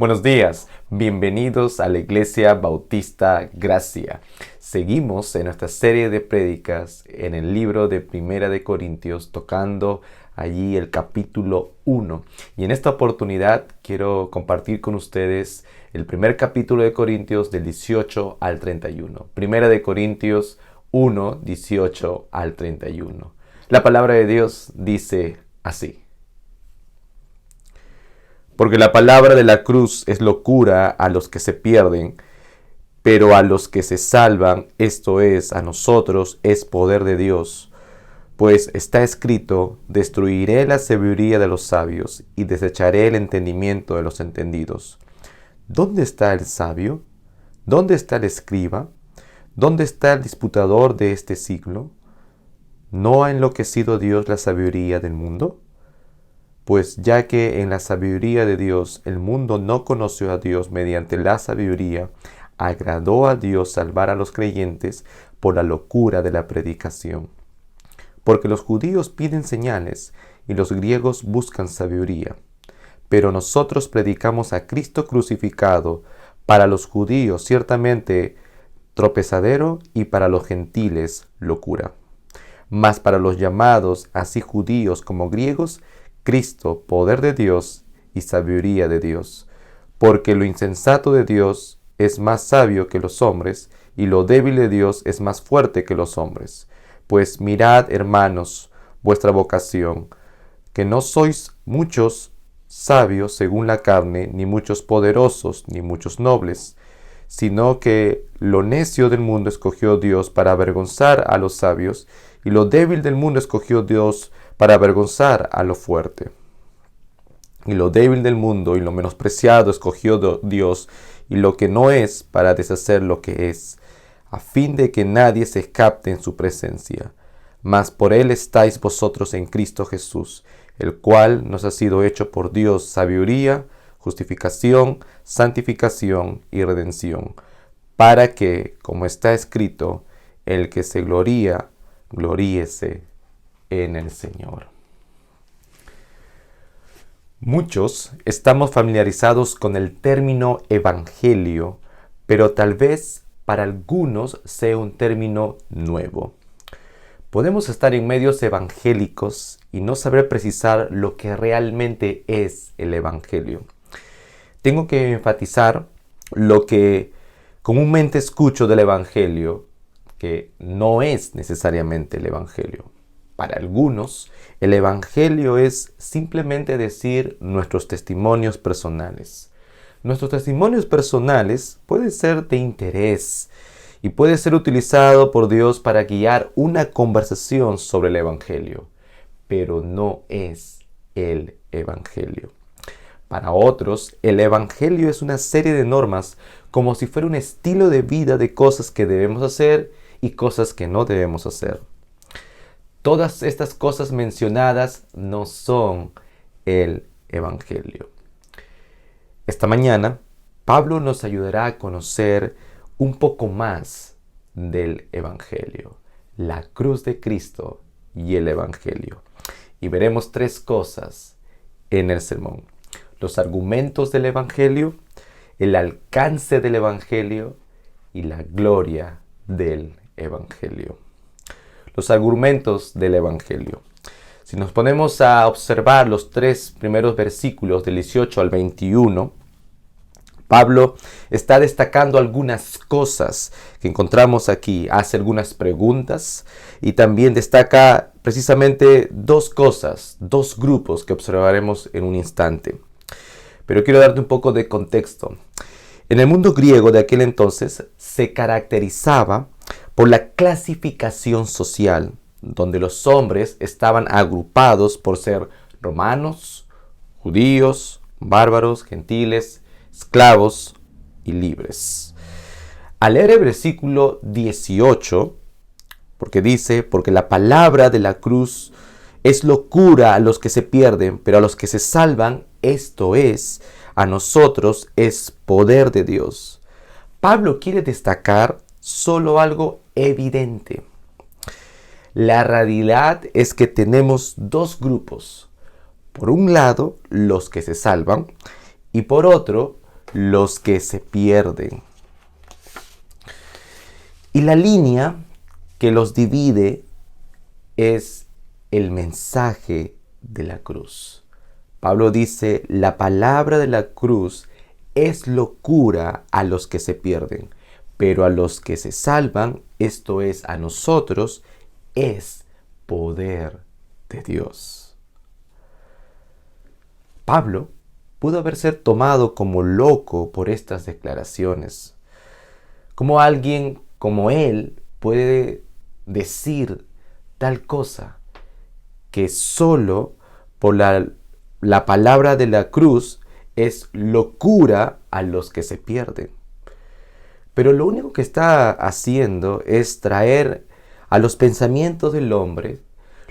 Buenos días, bienvenidos a la Iglesia Bautista Gracia. Seguimos en nuestra serie de prédicas en el libro de Primera de Corintios, tocando allí el capítulo 1. Y en esta oportunidad quiero compartir con ustedes el primer capítulo de Corintios del 18 al 31. Primera de Corintios 1, 18 al 31. La palabra de Dios dice así. Porque la palabra de la cruz es locura a los que se pierden, pero a los que se salvan, esto es, a nosotros, es poder de Dios. Pues está escrito, destruiré la sabiduría de los sabios y desecharé el entendimiento de los entendidos. ¿Dónde está el sabio? ¿Dónde está el escriba? ¿Dónde está el disputador de este siglo? ¿No ha enloquecido Dios la sabiduría del mundo? Pues ya que en la sabiduría de Dios el mundo no conoció a Dios mediante la sabiduría, agradó a Dios salvar a los creyentes por la locura de la predicación. Porque los judíos piden señales y los griegos buscan sabiduría. Pero nosotros predicamos a Cristo crucificado, para los judíos ciertamente tropezadero y para los gentiles locura. Mas para los llamados, así judíos como griegos, Cristo, poder de Dios y sabiduría de Dios, porque lo insensato de Dios es más sabio que los hombres, y lo débil de Dios es más fuerte que los hombres. Pues mirad, hermanos, vuestra vocación, que no sois muchos sabios según la carne, ni muchos poderosos, ni muchos nobles, sino que lo necio del mundo escogió Dios para avergonzar a los sabios, y lo débil del mundo escogió Dios para avergonzar a lo fuerte. Y lo débil del mundo y lo menospreciado escogió Dios, y lo que no es para deshacer lo que es, a fin de que nadie se escape en su presencia. Mas por él estáis vosotros en Cristo Jesús, el cual nos ha sido hecho por Dios sabiduría, justificación, santificación y redención, para que, como está escrito, el que se gloría, gloríese en el Señor. Muchos estamos familiarizados con el término evangelio, pero tal vez para algunos sea un término nuevo. Podemos estar en medios evangélicos y no saber precisar lo que realmente es el evangelio. Tengo que enfatizar lo que comúnmente escucho del evangelio, que no es necesariamente el evangelio. Para algunos, el evangelio es simplemente decir nuestros testimonios personales. Nuestros testimonios personales pueden ser de interés y puede ser utilizado por Dios para guiar una conversación sobre el evangelio, pero no es el evangelio. Para otros, el evangelio es una serie de normas como si fuera un estilo de vida de cosas que debemos hacer y cosas que no debemos hacer. Todas estas cosas mencionadas no son el evangelio. Esta mañana, Pablo nos ayudará a conocer un poco más del evangelio, la cruz de Cristo y el evangelio. Y veremos tres cosas en el sermón: los argumentos del evangelio, el alcance del evangelio y la gloria del evangelio. Los argumentos del evangelio. Si nos ponemos a observar los tres primeros versículos del 18 al 21, Pablo está destacando algunas cosas que encontramos aquí, hace algunas preguntas y también destaca precisamente dos cosas, dos grupos que observaremos en un instante. Pero quiero darte un poco de contexto. En el mundo griego de aquel entonces se caracterizaba por la clasificación social, donde los hombres estaban agrupados por ser romanos, judíos, bárbaros, gentiles, esclavos y libres. Al leer el versículo 18, porque la palabra de la cruz es locura a los que se pierden, pero a los que se salvan, esto es, a nosotros es poder de Dios. Pablo quiere destacar solo algo evidente. La realidad es que tenemos dos grupos. Por un lado, los que se salvan, y por otro, los que se pierden. Y la línea que los divide es el mensaje de la cruz. Pablo dice, la palabra de la cruz es locura a los que se pierden, pero a los que se salvan, esto es, a nosotros, es poder de Dios. Pablo pudo haberse tomado como loco por estas declaraciones. ¿Cómo alguien como él puede decir tal cosa? Que solo por la palabra de la cruz es locura a los que se pierden. Pero lo único que está haciendo es traer a los pensamientos del hombre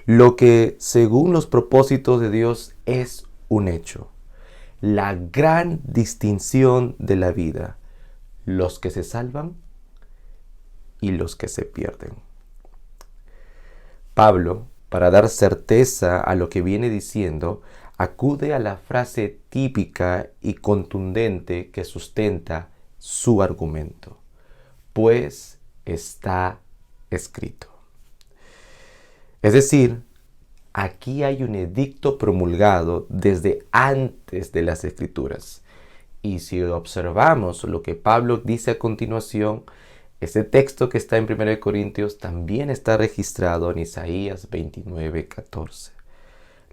lo que según los propósitos de Dios es un hecho. La gran distinción de la vida. Los que se salvan y los que se pierden. Pablo, para dar certeza a lo que viene diciendo, acude a la frase típica y contundente que sustenta su argumento. Pues está escrito. Es decir, aquí hay un edicto promulgado desde antes de las Escrituras. Y si observamos lo que Pablo dice a continuación, ese texto que está en 1 Corintios también está registrado en Isaías 29:14.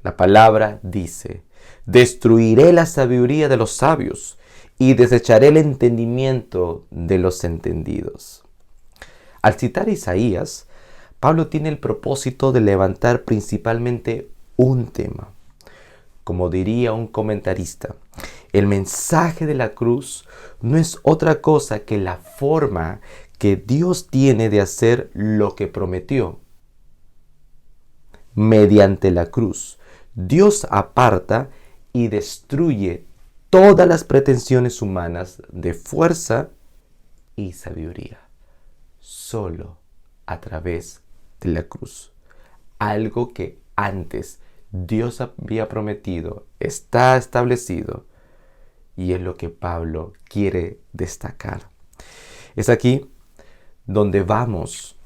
La palabra dice, destruiré la sabiduría de los sabios y desecharé el entendimiento de los entendidos. Al citar Isaías, Pablo tiene el propósito de levantar principalmente un tema. Como diría un comentarista, el mensaje de la cruz no es otra cosa que la forma que Dios tiene de hacer lo que prometió. Mediante la cruz, Dios aparta y destruye todas las pretensiones humanas de fuerza y sabiduría. Solo a través de la cruz. Algo que antes Dios había prometido, está establecido, y es lo que Pablo quiere destacar. Es aquí donde vamos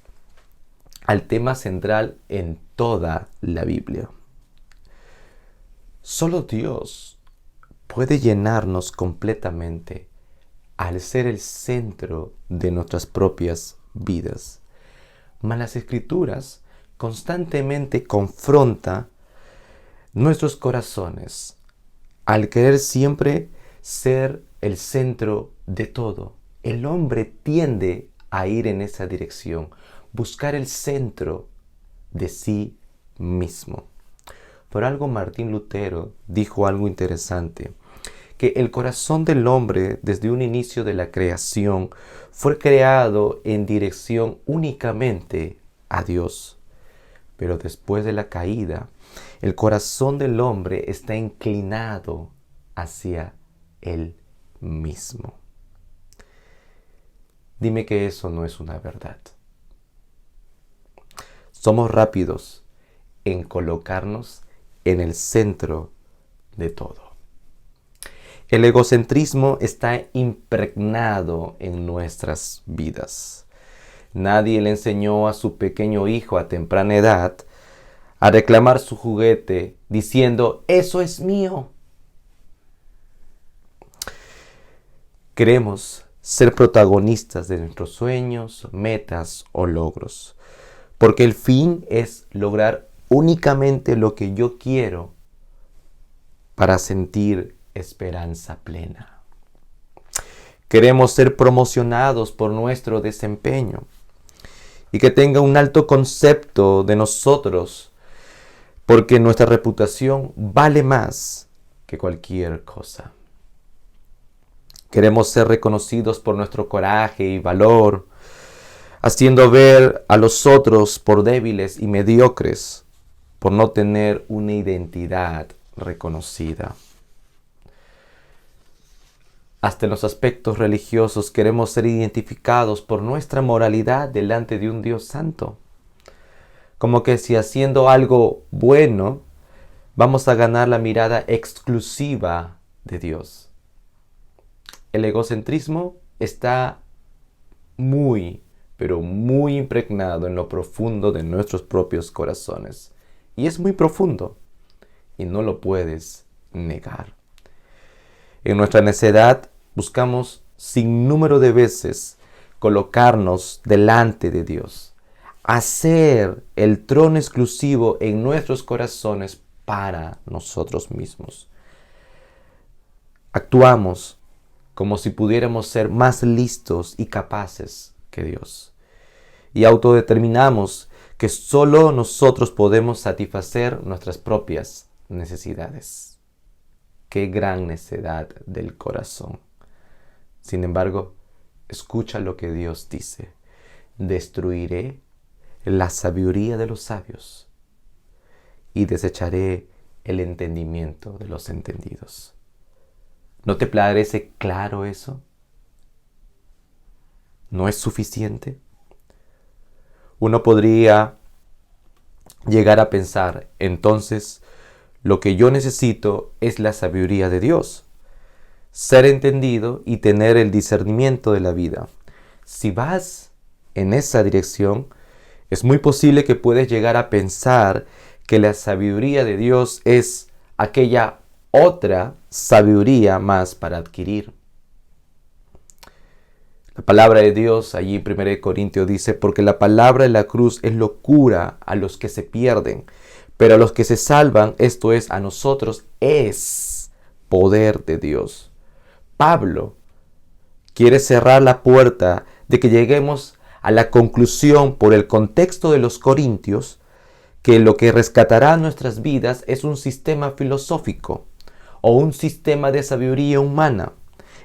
al tema central en toda la Biblia. Solo Dios puede llenarnos completamente al ser el centro de nuestras propias vidas. Mas las Escrituras constantemente confrontan nuestros corazones al querer siempre ser el centro de todo. El hombre tiende a ir en esa dirección, buscar el centro de sí mismo. Por algo Martín Lutero dijo algo interesante, que el corazón del hombre desde un inicio de la creación fue creado en dirección únicamente a Dios. Pero después de la caída, el corazón del hombre está inclinado hacia él mismo. Dime que eso no es una verdad. Somos rápidos en colocarnos en el centro de todo. El egocentrismo está impregnado en nuestras vidas. Nadie le enseñó a su pequeño hijo a temprana edad a reclamar su juguete diciendo, eso es mío. Queremos ser protagonistas de nuestros sueños, metas o logros, porque el fin es lograr únicamente lo que yo quiero para sentir esperanza plena. Queremos ser promocionados por nuestro desempeño y que tenga un alto concepto de nosotros, porque nuestra reputación vale más que cualquier cosa. Queremos ser reconocidos por nuestro coraje y valor, haciendo ver a los otros por débiles y mediocres, por no tener una identidad reconocida. Hasta en los aspectos religiosos queremos ser identificados por nuestra moralidad delante de un Dios santo. Como que si haciendo algo bueno, vamos a ganar la mirada exclusiva de Dios. El egocentrismo está muy, pero muy impregnado en lo profundo de nuestros propios corazones. Y es muy profundo y no lo puedes negar. En nuestra necedad buscamos sin número de veces colocarnos delante de Dios, hacer el trono exclusivo en nuestros corazones para nosotros mismos. Actuamos como si pudiéramos ser más listos y capaces que Dios. Y autodeterminamos que solo nosotros podemos satisfacer nuestras propias necesidades. Qué gran necedad del corazón. Sin embargo, escucha lo que Dios dice. Destruiré la sabiduría de los sabios y desecharé el entendimiento de los entendidos. ¿No te parece claro eso? ¿No es suficiente? Uno podría llegar a pensar, entonces, lo que yo necesito es la sabiduría de Dios, ser entendido y tener el discernimiento de la vida. Si vas en esa dirección, es muy posible que puedes llegar a pensar que la sabiduría de Dios es aquella otra sabiduría más para adquirir. La palabra de Dios allí en 1 Corintios dice, porque la palabra de la cruz es locura a los que se pierden, pero a los que se salvan, esto es, a nosotros, es poder de Dios. Pablo quiere cerrar la puerta de que lleguemos a la conclusión por el contexto de los corintios que lo que rescatará nuestras vidas es un sistema filosófico o un sistema de sabiduría humana.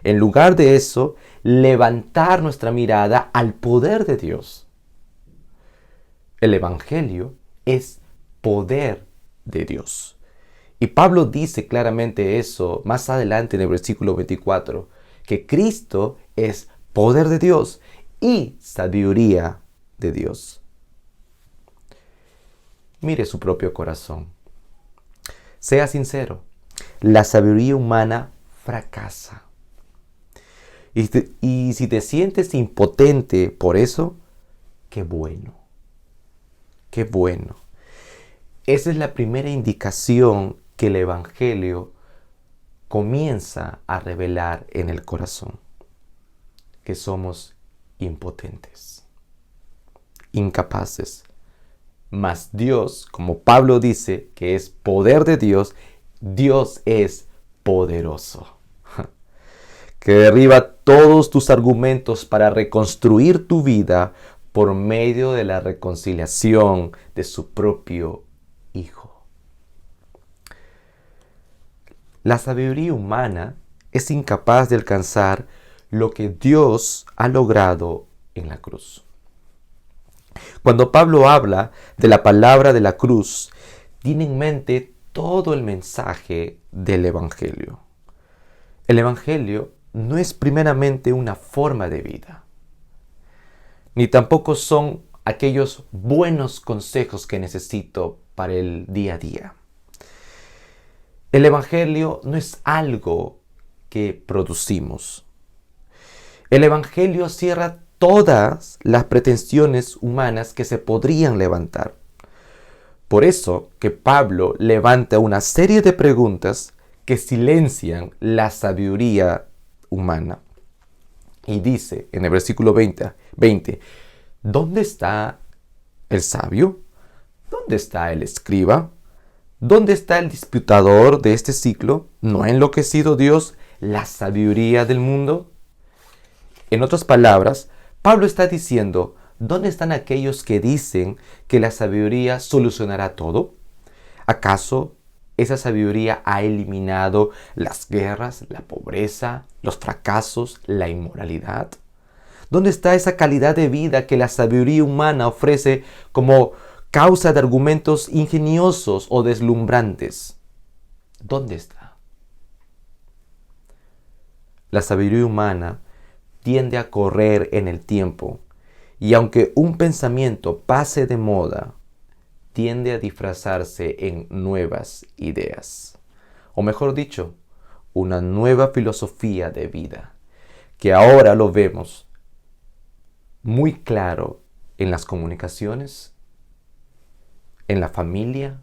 En lugar de eso, levantar nuestra mirada al poder de Dios. El Evangelio es poder de Dios. Y Pablo dice claramente eso más adelante en el versículo 24, que Cristo es poder de Dios y sabiduría de Dios. Mire su propio corazón. Sea sincero. La sabiduría humana fracasa. Y si te sientes impotente por eso, qué bueno. Qué bueno. Esa es la primera indicación que el Evangelio comienza a revelar en el corazón. Que somos impotentes, incapaces. Mas Dios, como Pablo dice, que es poder de Dios, Dios es poderoso, que derriba todos tus argumentos para reconstruir tu vida por medio de la reconciliación de su propio Hijo. La sabiduría humana es incapaz de alcanzar lo que Dios ha logrado en la cruz. Cuando Pablo habla de la palabra de la cruz, tiene en mente todo el mensaje del Evangelio. El Evangelio no es primeramente una forma de vida, ni tampoco son aquellos buenos consejos que necesito para el día a día. El Evangelio no es algo que producimos. El Evangelio cierra todas las pretensiones humanas que se podrían levantar. Por eso que Pablo levanta una serie de preguntas que silencian la sabiduría humana. Y dice en el versículo 20, ¿dónde está el sabio? ¿Dónde está el escriba? ¿Dónde está el disputador de este siglo? ¿No ha enloquecido Dios la sabiduría del mundo? En otras palabras, Pablo está diciendo, ¿dónde están aquellos que dicen que la sabiduría solucionará todo? ¿Acaso esa sabiduría ha eliminado las guerras, la pobreza, los fracasos, la inmoralidad? ¿Dónde está esa calidad de vida que la sabiduría humana ofrece como causa de argumentos ingeniosos o deslumbrantes? ¿Dónde está? La sabiduría humana tiende a correr en el tiempo y aunque un pensamiento pase de moda, tiende a disfrazarse en nuevas ideas. O mejor dicho, una nueva filosofía de vida. que ahora lo vemos muy claro en las comunicaciones, en la familia,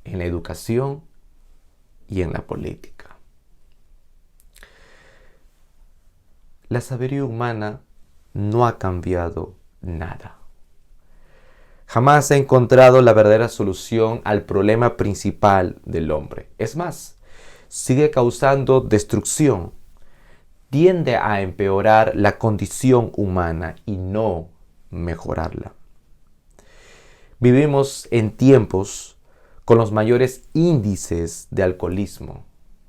en la educación y en la política. La sabiduría humana no ha cambiado nada. Jamás ha encontrado la verdadera solución al problema principal del hombre. Es más, sigue causando destrucción. Tiende a empeorar la condición humana y no mejorarla. Vivimos en tiempos con los mayores índices de alcoholismo,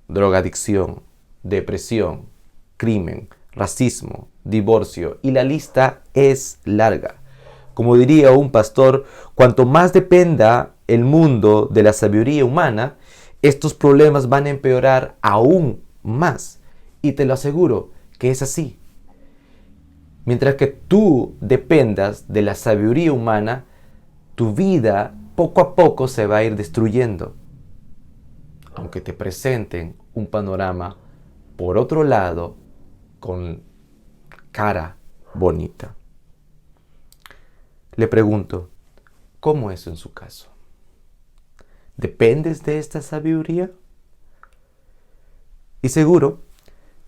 drogadicción, depresión, crimen, racismo, divorcio, y la lista es larga. Como diría un pastor, cuanto más dependa el mundo de la sabiduría humana, estos problemas van a empeorar aún más. Y te lo aseguro que es así. Mientras que tú dependas de la sabiduría humana, tu vida poco a poco se va a ir destruyendo. Aunque te presenten un panorama por otro lado con cara bonita. Le pregunto, ¿cómo es en su caso? ¿Dependes de esta sabiduría? Y seguro,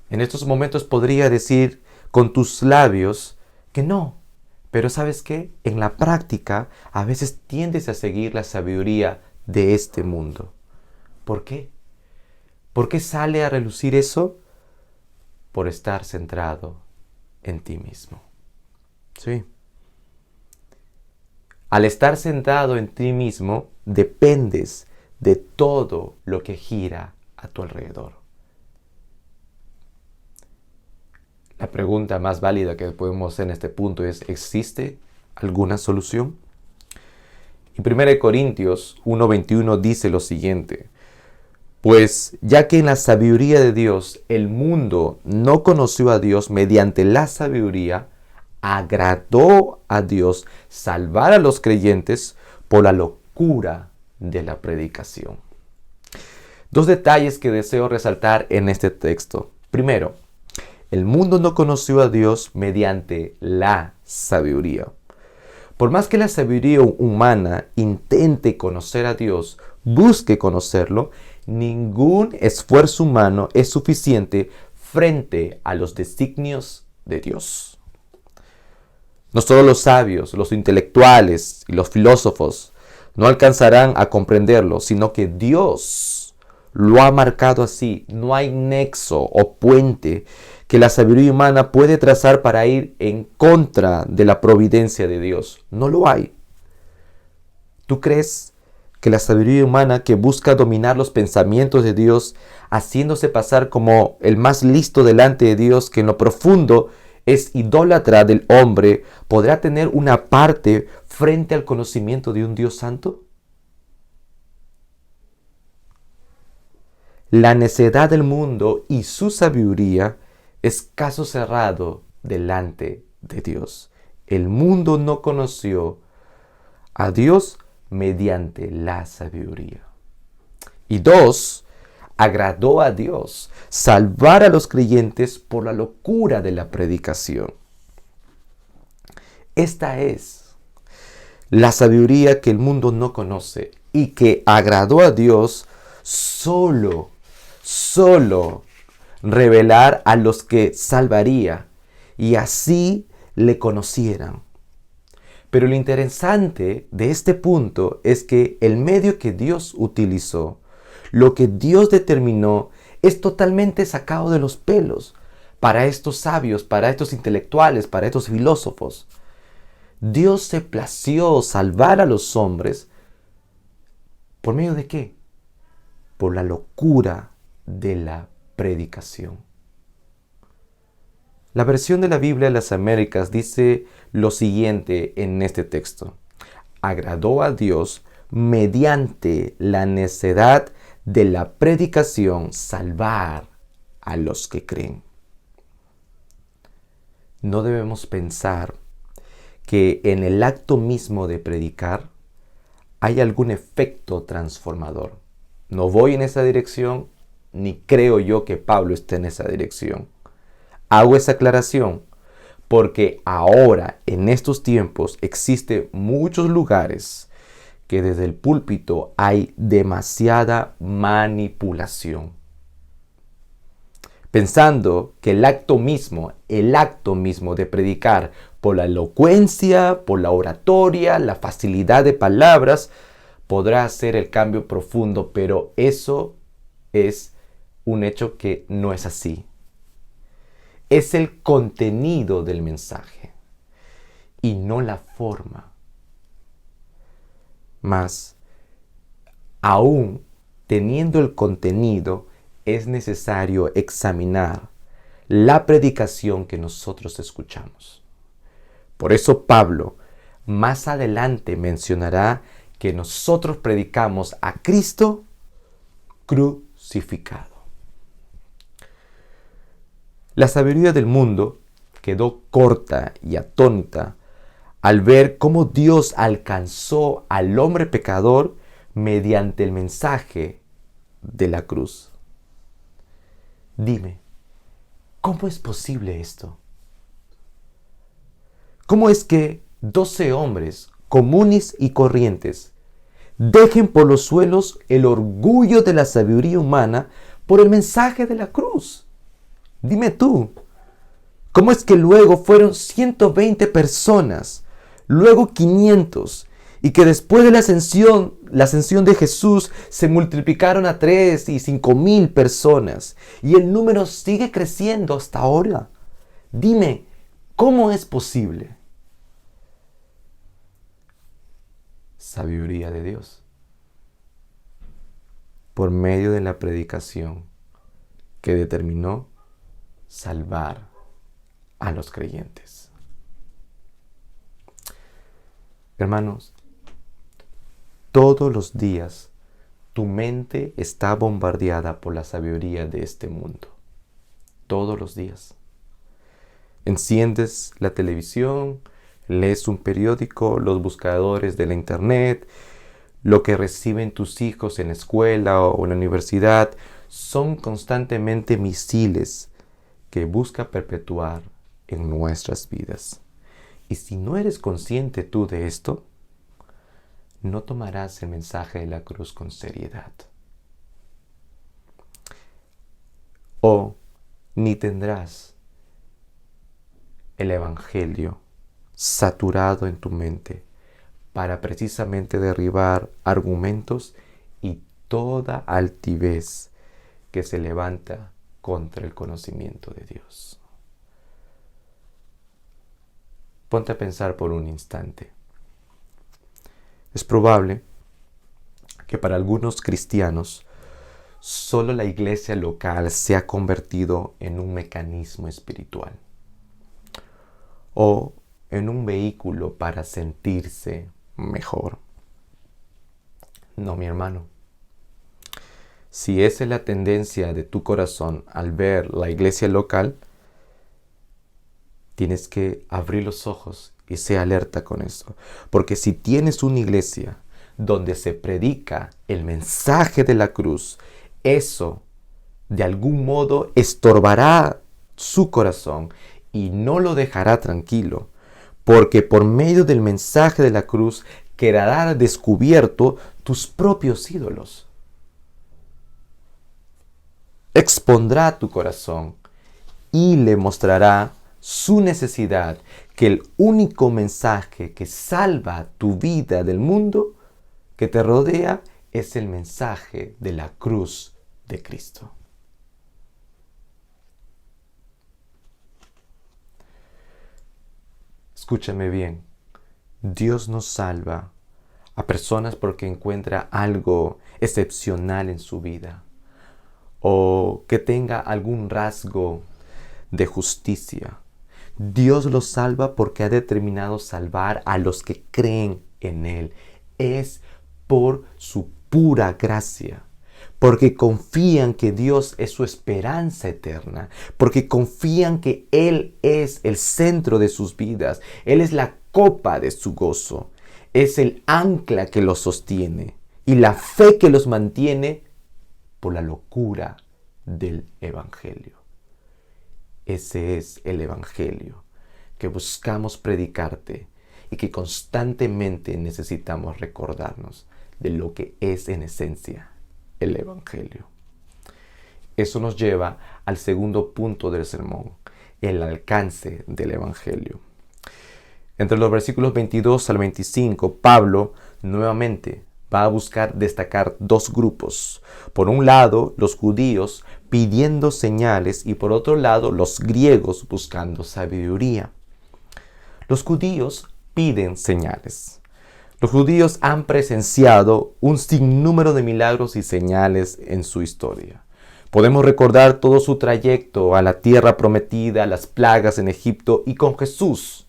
en estos momentos podría decir con tus labios que no. Pero ¿sabes qué? En la práctica a veces tiendes a seguir la sabiduría de este mundo. ¿Por qué? ¿Por qué sale a relucir eso? Por estar centrado en ti mismo. Sí. Al estar centrado en ti mismo, dependes de todo lo que gira a tu alrededor. La pregunta más válida que podemos hacer en este punto es, ¿existe alguna solución? En 1 Corintios 1:21 dice lo siguiente: pues ya que en la sabiduría de Dios el mundo no conoció a Dios mediante la sabiduría, agradó a Dios salvar a los creyentes por la locura de la predicación. Dos detalles que deseo resaltar en este texto. Primero, el mundo no conoció a Dios mediante la sabiduría. Por más que la sabiduría humana intente conocer a Dios, busque conocerlo, ningún esfuerzo humano es suficiente frente a los designios de Dios. No solo los sabios, los intelectuales y los filósofos no alcanzarán a comprenderlo, sino que Dios lo ha marcado así. No hay nexo o puente que la sabiduría humana puede trazar para ir en contra de la providencia de Dios. No lo hay. ¿Tú crees que la sabiduría humana que busca dominar los pensamientos de Dios, haciéndose pasar como el más listo delante de Dios, que en lo profundo es idólatra del hombre, podrá tener una parte frente al conocimiento de un Dios santo? La necedad del mundo y su sabiduría es caso cerrado delante de Dios. El mundo no conoció a Dios mediante la sabiduría. Y dos, agradó a Dios salvar a los creyentes por la locura de la predicación. Esta es la sabiduría que el mundo no conoce y que agradó a Dios solo revelar a los que salvaría y así le conocieran. Pero lo interesante de este punto es que el medio que Dios utilizó, lo que Dios determinó, es totalmente sacado de los pelos para estos sabios, para estos intelectuales, para estos filósofos. Dios se plació salvar a los hombres. ¿Por medio de qué? Por la locura de la predicación. La versión de la Biblia de las Américas dice lo siguiente en este texto: agradó a Dios mediante la necedad de la predicación salvar a los que creen. No debemos pensar que en el acto mismo de predicar hay algún efecto transformador. No voy en esa dirección, ni creo yo que Pablo esté en esa dirección. Hago esa aclaración porque ahora, en estos tiempos, existen muchos lugares que desde el púlpito hay demasiada manipulación. Pensando que el acto mismo de predicar por la elocuencia, por la oratoria, la facilidad de palabras, podrá hacer el cambio profundo, pero eso es un hecho que no es así. Es el contenido del mensaje y no la forma. Mas, aún teniendo el contenido, es necesario examinar la predicación que nosotros escuchamos. Por eso Pablo más adelante mencionará que nosotros predicamos a Cristo crucificado. La sabiduría del mundo quedó corta y atónita al ver cómo Dios alcanzó al hombre pecador mediante el mensaje de la cruz. Dime, ¿cómo es posible esto? ¿Cómo es que 12 hombres comunes y corrientes dejen por los suelos el orgullo de la sabiduría humana por el mensaje de la cruz? Dime tú, ¿cómo es que luego fueron 120 personas, luego 500, y que después de la ascensión de Jesús se multiplicaron a 3 y 5,000 personas, y el número sigue creciendo hasta ahora? Dime, ¿cómo es posible? Sabiduría de Dios, por medio de la predicación que determinó salvar a los creyentes. Hermanos, todos los días tu mente está bombardeada por la sabiduría de este mundo. Todos los días. Enciendes la televisión, lees un periódico, los buscadores de la internet, lo que reciben tus hijos en la escuela o en la universidad, son constantemente misiles que busca perpetuar en nuestras vidas. Y si no eres consciente tú de esto, no tomarás el mensaje de la cruz con seriedad. O ni tendrás el Evangelio saturado en tu mente para precisamente derribar argumentos y toda altivez que se levanta contra el conocimiento de Dios. Ponte a pensar por un instante. Es probable que para algunos cristianos solo la iglesia local se ha convertido en un mecanismo espiritual o en un vehículo para sentirse mejor. No, mi hermano. Si esa es la tendencia de tu corazón al ver la iglesia local, tienes que abrir los ojos y ser alerta con eso. Porque si tienes una iglesia donde se predica el mensaje de la cruz, eso de algún modo estorbará su corazón y no lo dejará tranquilo. Porque por medio del mensaje de la cruz quedará descubierto tus propios ídolos. Expondrá tu corazón y le mostrará su necesidad, que el único mensaje que salva tu vida del mundo que te rodea es el mensaje de la cruz de Cristo. Escúchame bien, Dios no salva a personas porque encuentra algo excepcional en su vida o que tenga algún rasgo de justicia. Dios los salva porque ha determinado salvar a los que creen en Él. Es por su pura gracia, porque confían que Dios es su esperanza eterna, porque confían que Él es el centro de sus vidas, Él es la copa de su gozo, es el ancla que los sostiene y la fe que los mantiene por la locura del Evangelio. Ese es el Evangelio que buscamos predicarte y que constantemente necesitamos recordarnos de lo que es en esencia el Evangelio. Eso nos lleva al segundo punto del sermón, el alcance del Evangelio. Entre los versículos 22 al 25, Pablo nuevamente va a buscar destacar dos grupos. Por un lado, los judíos pidiendo señales y por otro lado, los griegos buscando sabiduría. Los judíos piden señales. Los judíos han presenciado un sinnúmero de milagros y señales en su historia. Podemos recordar todo su trayecto a la tierra prometida, las plagas en Egipto y con Jesús.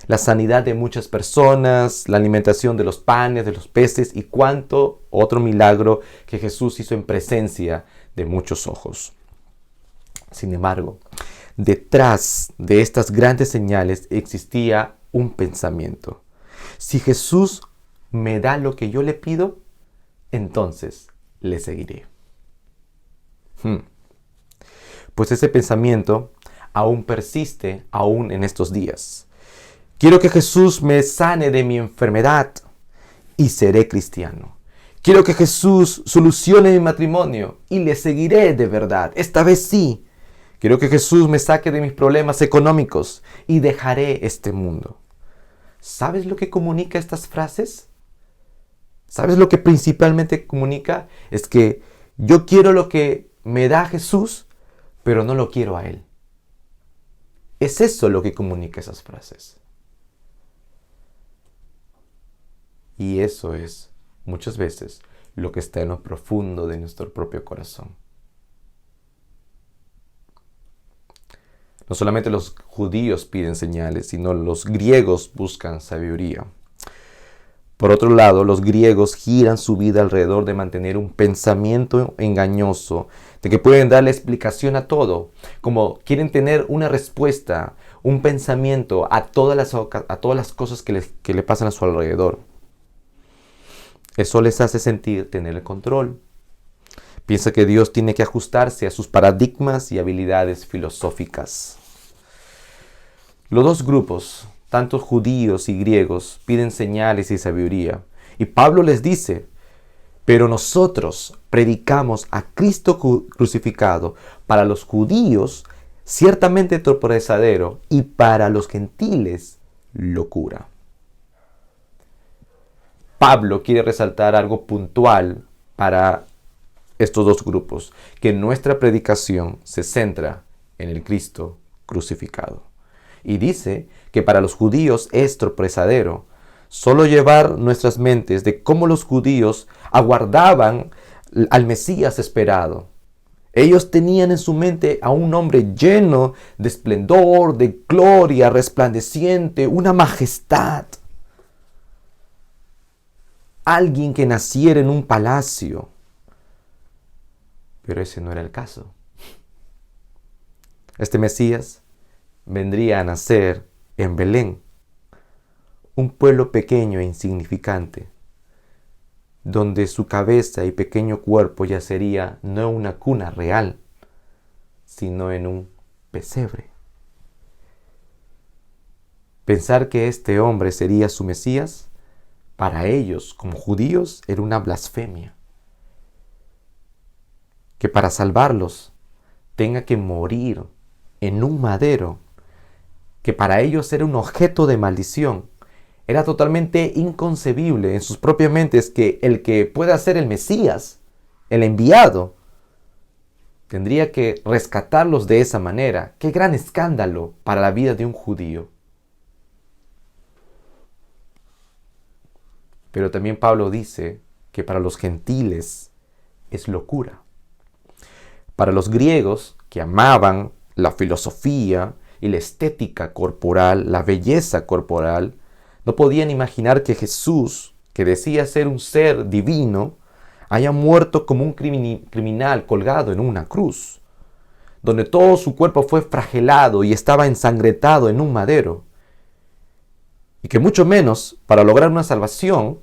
La sanidad de muchas personas, la alimentación de los panes, de los peces y cuánto otro milagro que Jesús hizo en presencia de muchos ojos. Sin embargo, detrás de estas grandes señales existía un pensamiento. Si Jesús me da lo que yo le pido, entonces le seguiré. Pues ese pensamiento aún persiste aún en estos días. Quiero que Jesús me sane de mi enfermedad y seré cristiano. Quiero que Jesús solucione mi matrimonio y le seguiré de verdad. Esta vez sí. Quiero que Jesús me saque de mis problemas económicos y dejaré este mundo. ¿Sabes lo que comunica estas frases? ¿Sabes lo que principalmente comunica? Es que yo quiero lo que me da Jesús, pero no lo quiero a Él. Es eso lo que comunica esas frases. Y eso es, muchas veces, lo que está en lo profundo de nuestro propio corazón. No solamente los judíos piden señales, sino los griegos buscan sabiduría. Por otro lado, los griegos giran su vida alrededor de mantener un pensamiento engañoso, de que pueden darle explicación a todo, como quieren tener una respuesta, un pensamiento a todas las cosas que le pasan a su alrededor. Eso les hace sentir tener el control. Piensa que Dios tiene que ajustarse a sus paradigmas y habilidades filosóficas. Los dos grupos, tanto judíos y griegos, piden señales y sabiduría. Y Pablo les dice, pero nosotros predicamos a Cristo crucificado, para los judíos ciertamente tropezadero y para los gentiles locura. Pablo quiere resaltar algo puntual para estos dos grupos, que nuestra predicación se centra en el Cristo crucificado. Y dice que para los judíos es tropezadero solo llevar nuestras mentes de cómo los judíos aguardaban al Mesías esperado. Ellos tenían en su mente a un hombre lleno de esplendor, de gloria, resplandeciente, una majestad. Alguien que naciera en un palacio. Pero ese no era el caso. Este Mesías vendría a nacer en Belén, un pueblo pequeño e insignificante, donde su cabeza y pequeño cuerpo yacería no en una cuna real, sino en un pesebre. Pensar que este hombre sería su Mesías, para ellos, como judíos, era una blasfemia. Que para salvarlos tenga que morir en un madero, que para ellos era un objeto de maldición. Era totalmente inconcebible en sus propias mentes que el que pueda ser el Mesías, el enviado, tendría que rescatarlos de esa manera. ¡Qué gran escándalo para la vida de un judío! Pero también Pablo dice que para los gentiles es locura. Para los griegos, que amaban la filosofía y la estética corporal, la belleza corporal, no podían imaginar que Jesús, que decía ser un ser divino, haya muerto como un criminal colgado en una cruz, donde todo su cuerpo fue flagelado y estaba ensangrentado en un madero. Y que mucho menos, para lograr una salvación,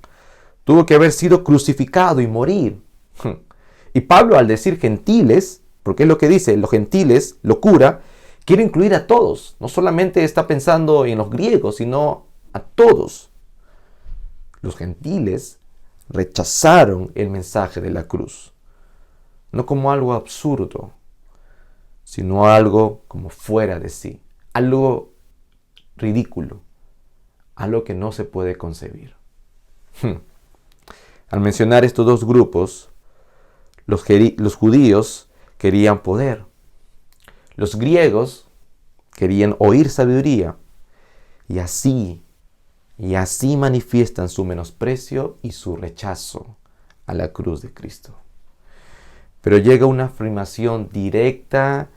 tuvo que haber sido crucificado y morir. Y Pablo, al decir gentiles, porque es lo que dice, los gentiles, locura, Quiere incluir a todos. No solamente está pensando en los griegos, sino a todos. Los gentiles rechazaron el mensaje de la cruz. No como algo absurdo, sino algo como fuera de sí. Algo ridículo. Algo que no se puede concebir. Al mencionar estos dos grupos, los judíos querían poder. Los griegos querían oír sabiduría. Y así manifiestan su menosprecio y su rechazo a la cruz de Cristo. Pero llega una afirmación directa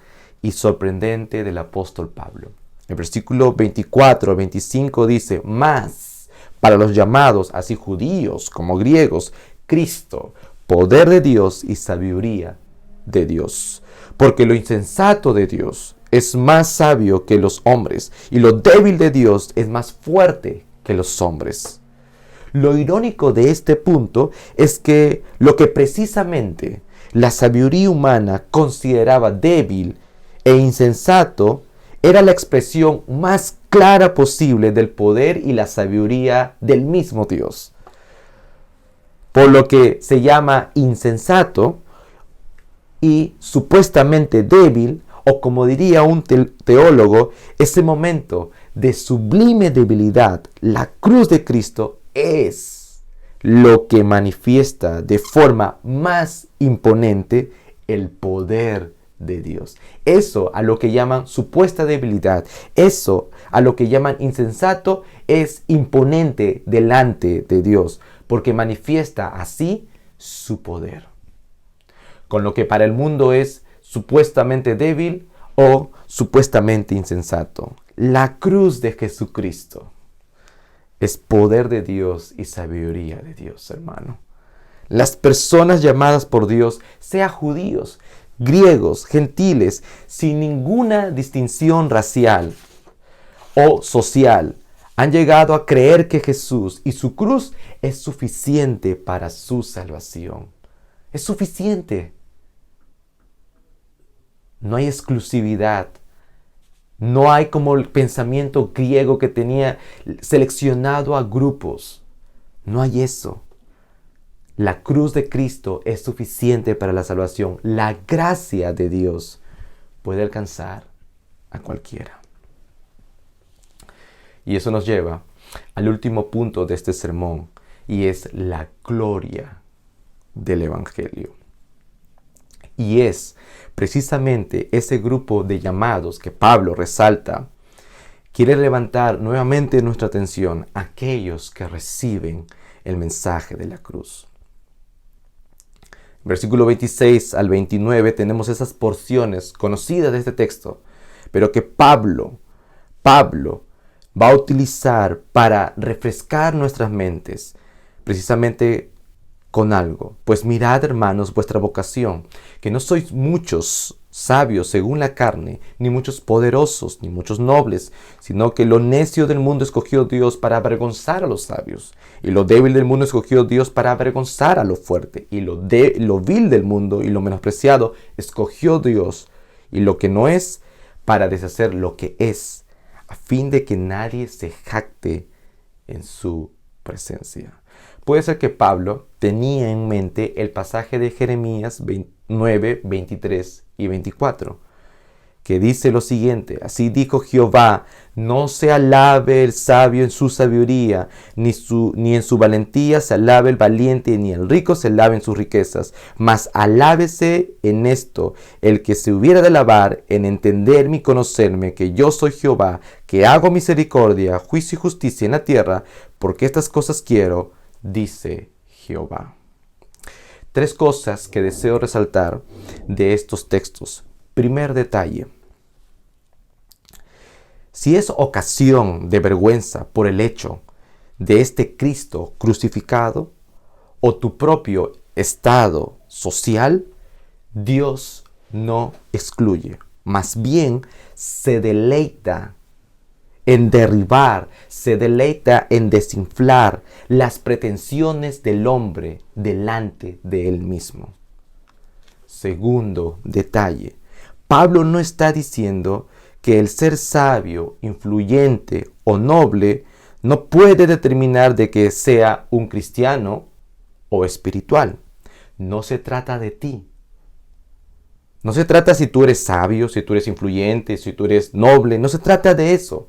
y sorprendente del apóstol Pablo. El versículo 24-25 dice: mas para los llamados, así judíos como griegos, Cristo, poder de Dios y sabiduría de Dios. Porque lo insensato de Dios es más sabio que los hombres, y lo débil de Dios es más fuerte que los hombres. Lo irónico de este punto es que lo que precisamente la sabiduría humana consideraba débil e insensato era la expresión más clara posible del poder y la sabiduría del mismo Dios. Por lo que se llama insensato y supuestamente débil, o como diría un teólogo, ese momento de sublime debilidad, la cruz de Cristo, es lo que manifiesta de forma más imponente el poder de Dios. Eso a lo que llaman supuesta debilidad, eso a lo que llaman insensato, es imponente delante de Dios, porque manifiesta así su poder. Con lo que para el mundo es supuestamente débil o supuestamente insensato. La cruz de Jesucristo es poder de Dios y sabiduría de Dios, hermano. Las personas llamadas por Dios, sea judíos, griegos, gentiles, sin ninguna distinción racial o social, han llegado a creer que Jesús y su cruz es suficiente para su salvación. Es suficiente. No hay exclusividad. No hay como el pensamiento griego que tenía seleccionado a grupos. No hay eso. La cruz de Cristo es suficiente para la salvación. La gracia de Dios puede alcanzar a cualquiera. Y eso nos lleva al último punto de este sermón, y es la gloria del Evangelio. Y es precisamente ese grupo de llamados que Pablo resalta, quiere levantar nuevamente nuestra atención a aquellos que reciben el mensaje de la cruz. Versículo 26 al 29 tenemos esas porciones conocidas de este texto, pero que Pablo va a utilizar para refrescar nuestras mentes, precisamente con algo. Pues mirad, hermanos, vuestra vocación, que no sois muchos sabios según la carne, ni muchos poderosos, ni muchos nobles, sino que lo necio del mundo escogió Dios para avergonzar a los sabios, y lo débil del mundo escogió Dios para avergonzar a lo fuerte, y lo vil del mundo y lo menospreciado escogió Dios, y lo que no es, para deshacer lo que es, a fin de que nadie se jacte en su presencia. Puede ser que Pablo tenía en mente el pasaje de Jeremías 9, 23 y 24, que dice lo siguiente: así dijo Jehová, no se alabe el sabio en su sabiduría, ni en su valentía se alabe el valiente, ni el rico se alabe en sus riquezas, mas alábese en esto el que se hubiera de alabar, en entenderme y conocerme, que yo soy Jehová, que hago misericordia, juicio y justicia en la tierra, porque estas cosas quiero, dice Jehová. Tres cosas que deseo resaltar de estos textos. Primer detalle: si es ocasión de vergüenza por el hecho de este Cristo crucificado o tu propio estado social, Dios no excluye. Más bien se deleita en derribar, se deleita en desinflar las pretensiones del hombre delante de él mismo. Segundo detalle: Pablo no está diciendo que el ser sabio, influyente o noble no puede determinar de que sea un cristiano o espiritual. No se trata de ti. No se trata si tú eres sabio, si tú eres influyente, si tú eres noble. No se trata de eso.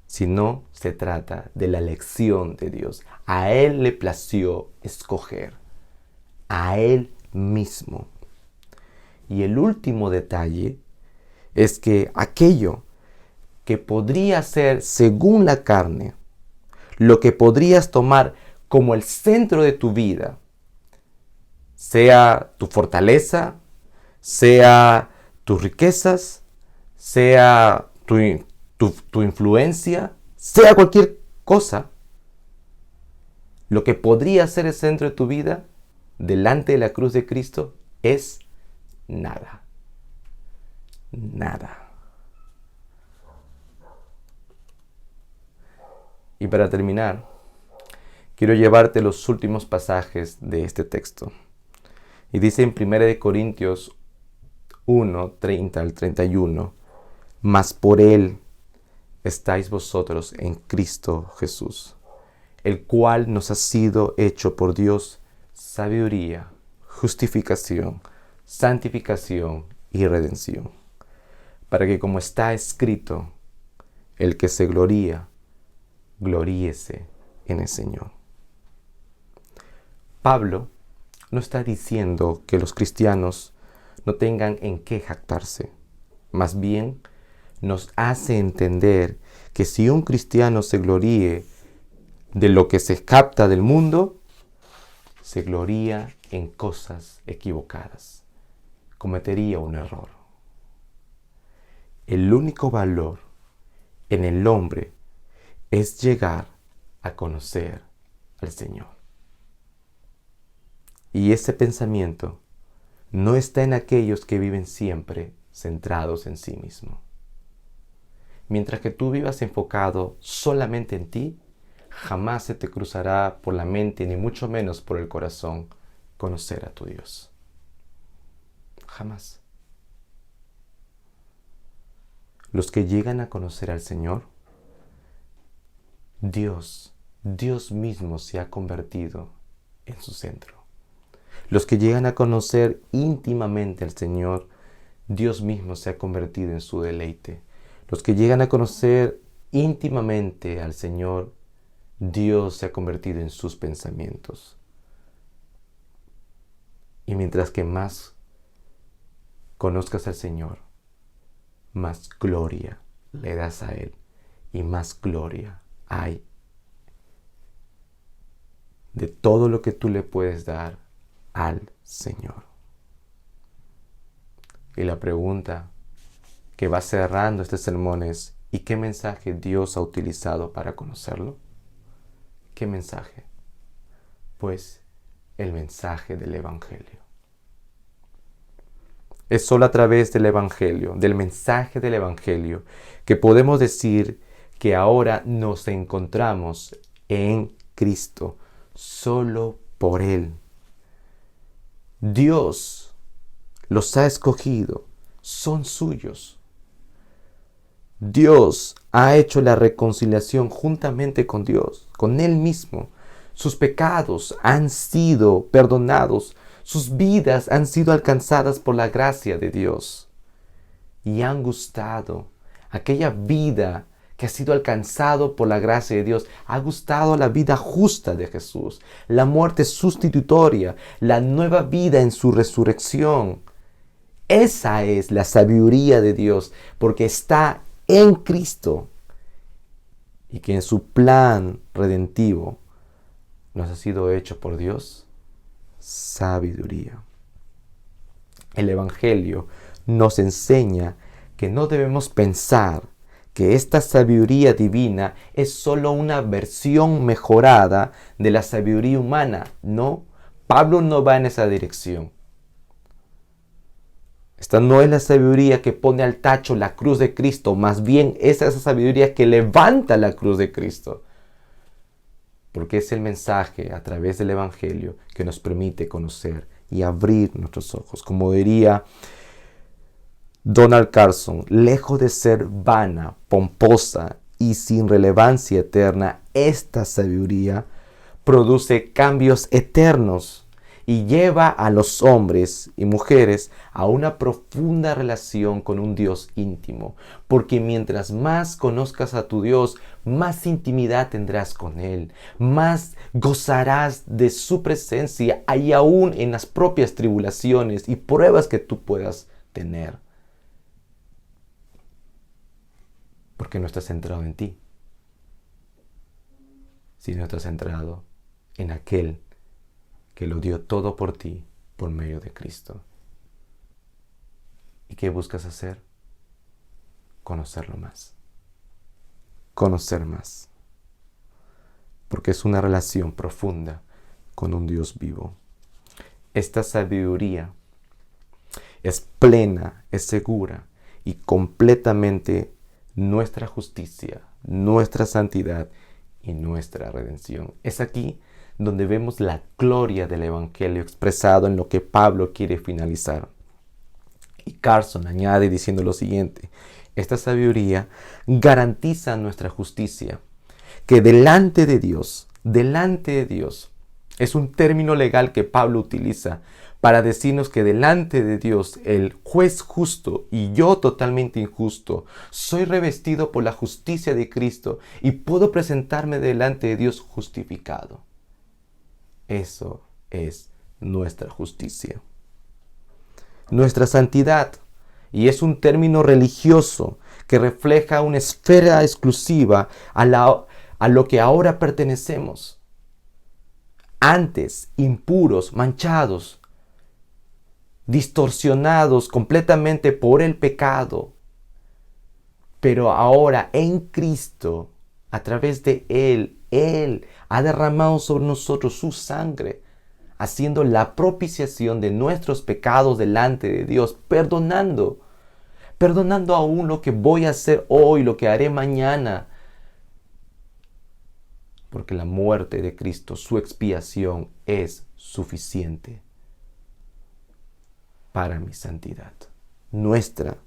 Sino se trata de la elección de Dios. A Él le plació escoger. A Él mismo. Y el último detalle es que aquello que podría ser según la carne, lo que podrías tomar como el centro de tu vida, sea tu fortaleza, sea tus riquezas, sea tu influencia, sea cualquier cosa, lo que podría ser el centro de tu vida delante de la cruz de Cristo es nada. Nada. Y para terminar, quiero llevarte los últimos pasajes de este texto. Y dice en 1 Corintios 1, 30 al 31, mas por Él estáis vosotros en Cristo Jesús, el cual nos ha sido hecho por Dios sabiduría, justificación, santificación y redención, para que como está escrito, el que se gloría, gloríese en el Señor. Pablo no está diciendo que los cristianos no tengan en qué jactarse. Más bien, nos hace entender que si un cristiano se gloríe de lo que se capta del mundo, se gloría en cosas equivocadas. Cometería un error. El único valor en el hombre es llegar a conocer al Señor. Y ese pensamiento no está en aquellos que viven siempre centrados en sí mismo. Mientras que tú vivas enfocado solamente en ti, jamás se te cruzará por la mente, ni mucho menos por el corazón, conocer a tu Dios. Jamás. Los que llegan a conocer al Señor, Dios mismo se ha convertido en su centro. Los que llegan a conocer íntimamente al Señor, Dios mismo se ha convertido en su deleite. Los que llegan a conocer íntimamente al Señor, Dios se ha convertido en sus pensamientos. Y mientras que más conozcas al Señor, más gloria le das a Él y más gloria hay de todo lo que tú le puedes dar al Señor. Y la pregunta que va cerrando este sermón es: ¿y qué mensaje Dios ha utilizado para conocerlo? ¿Qué mensaje? Pues el mensaje del Evangelio. Es solo a través del Evangelio, del mensaje del Evangelio, que podemos decir que ahora nos encontramos en Cristo, solo por Él. Dios los ha escogido, son suyos. Dios ha hecho la reconciliación juntamente con Dios, con Él mismo. Sus pecados han sido perdonados, sus vidas han sido alcanzadas por la gracia de Dios. Y han gustado aquella vida que ha sido alcanzado por la gracia de Dios. Ha gustado la vida justa de Jesús, la muerte sustitutoria, la nueva vida en su resurrección. Esa es la sabiduría de Dios, porque está en Cristo y que en su plan redentivo nos ha sido hecho por Dios sabiduría. El Evangelio nos enseña que no debemos pensar que esta sabiduría divina es solo una versión mejorada de la sabiduría humana. No, Pablo no va en esa dirección. Esta no es la sabiduría que pone al tacho la cruz de Cristo, más bien es esa sabiduría que levanta la cruz de Cristo. Porque es el mensaje a través del Evangelio que nos permite conocer y abrir nuestros ojos. Como diría Donald Carson, lejos de ser vana, pomposa y sin relevancia eterna, esta sabiduría produce cambios eternos y lleva a los hombres y mujeres a una profunda relación con un Dios íntimo. Porque mientras más conozcas a tu Dios, más intimidad tendrás con Él, más gozarás de su presencia, y aún en las propias tribulaciones y pruebas que tú puedas tener. Porque no estás centrado en ti, sino estás centrado en aquel que lo dio todo por ti por medio de Cristo. ¿Y qué buscas hacer? Conocerlo más. Conocer más. Porque es una relación profunda con un Dios vivo. Esta sabiduría es plena, es segura y completamente nuestra justicia, nuestra santidad y nuestra redención. Es aquí donde vemos la gloria del Evangelio expresado en lo que Pablo quiere finalizar. Y Carson añade diciendo lo siguiente: esta sabiduría garantiza nuestra justicia, que delante de Dios, es un término legal que Pablo utiliza para decirnos que delante de Dios, el juez justo y yo totalmente injusto, soy revestido por la justicia de Cristo y puedo presentarme delante de Dios justificado. Eso es nuestra justicia. Nuestra santidad, y es un término religioso que refleja una esfera exclusiva a lo que ahora pertenecemos. Antes, impuros, manchados, distorsionados completamente por el pecado. Pero ahora en Cristo, a través de Él ha derramado sobre nosotros su sangre, haciendo la propiciación de nuestros pecados delante de Dios, perdonando aún lo que voy a hacer hoy, lo que haré mañana. Porque la muerte de Cristo, su expiación, es suficiente para mi santidad, nuestra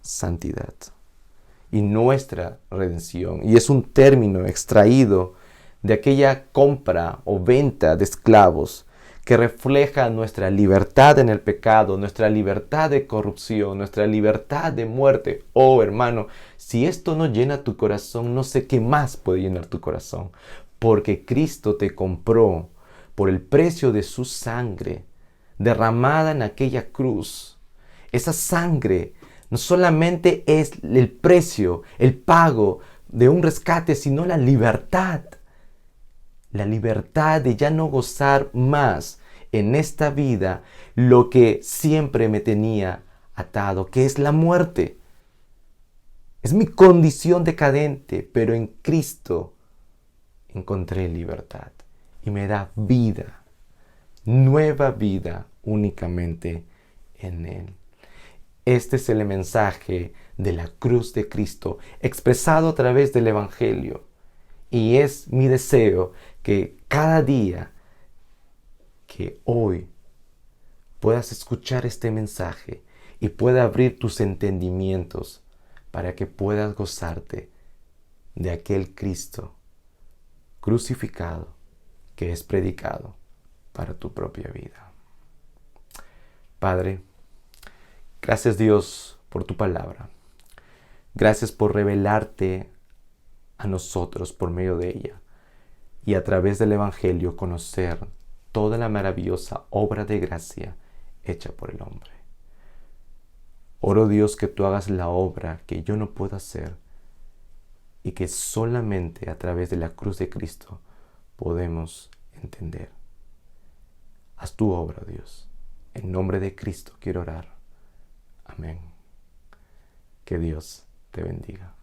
santidad y nuestra redención. Y es un término extraído de aquella compra o venta de esclavos que refleja nuestra libertad en el pecado, nuestra libertad de corrupción, nuestra libertad de muerte. Oh, hermano, si esto no llena tu corazón, no sé qué más puede llenar tu corazón. Porque Cristo te compró por el precio de su sangre derramada en aquella cruz. Esa sangre no solamente es el precio, el pago de un rescate, sino la libertad. La libertad de ya no gozar más en esta vida lo que siempre me tenía atado, que es la muerte. Es mi condición decadente, pero en Cristo encontré libertad y me da vida, nueva vida únicamente en Él. Este es el mensaje de la cruz de Cristo expresado a través del Evangelio. Y es mi deseo que cada día, que hoy puedas escuchar este mensaje y pueda abrir tus entendimientos para que puedas gozarte de aquel Cristo crucificado que es predicado para tu propia vida. Padre, gracias Dios por tu palabra. Gracias por revelarte a nosotros por medio de ella y a través del Evangelio conocer toda la maravillosa obra de gracia hecha por el hombre. Oro Dios que tú hagas la obra que yo no puedo hacer y que solamente a través de la cruz de Cristo podemos entender. Haz tu obra, Dios. En nombre de Cristo quiero orar. Amén. Que Dios te bendiga.